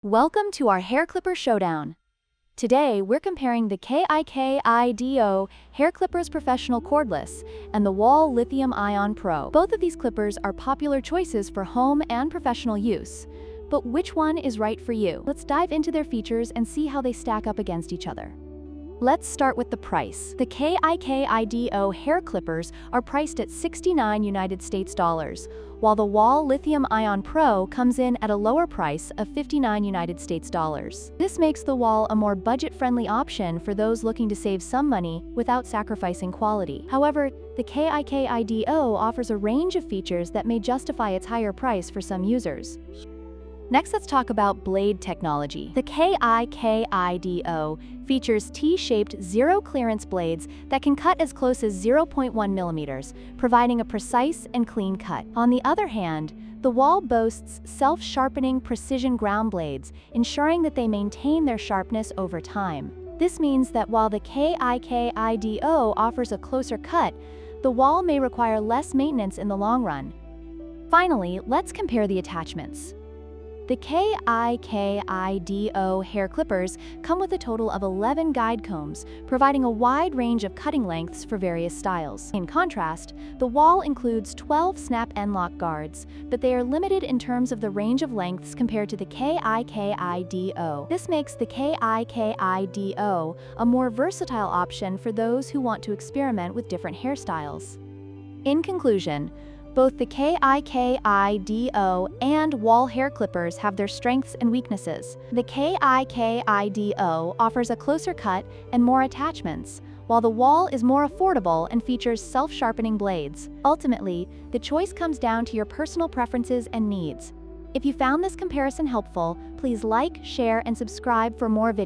Welcome to our hair clipper showdown. Today, we're comparing the KIKIDO Hair Clippers Professional Cordless and the Wahl Lithium Ion Pro. Both of these clippers are popular choices for home and professional use. But which one is right for you? Let's dive into their features and see how they stack up against each other. Let's start with the price. The KIKIDO hair clippers are priced at 69 United States dollars, while the Wahl Lithium Ion Pro comes in at a lower price of 59 United States dollars. This makes the Wahl a more budget-friendly option for those looking to save some money without sacrificing quality. However, the KIKIDO offers a range of features that may justify its higher price for some users. Next, let's talk about blade technology. The KIKIDO features T-shaped zero-clearance blades that can cut as close as 0.1 millimeters, providing a precise and clean cut. On the other hand, the Wahl boasts self-sharpening precision ground blades, ensuring that they maintain their sharpness over time. This means that while the KIKIDO offers a closer cut, the Wahl may require less maintenance in the long run. Finally, let's compare the attachments. The KIKIDO hair clippers come with a total of 11 guide combs, providing a wide range of cutting lengths for various styles. In contrast, the Wahl includes 12 snap end lock guards, but they are limited in terms of the range of lengths compared to the KIKIDO. This makes the KIKIDO a more versatile option for those who want to experiment with different hairstyles. In conclusion, both the KIKIDO and Wahl hair clippers have their strengths and weaknesses. The KIKIDO offers a closer cut and more attachments, while the Wahl is more affordable and features self-sharpening blades. Ultimately, the choice comes down to your personal preferences and needs. If you found this comparison helpful, please like, share, and subscribe for more videos.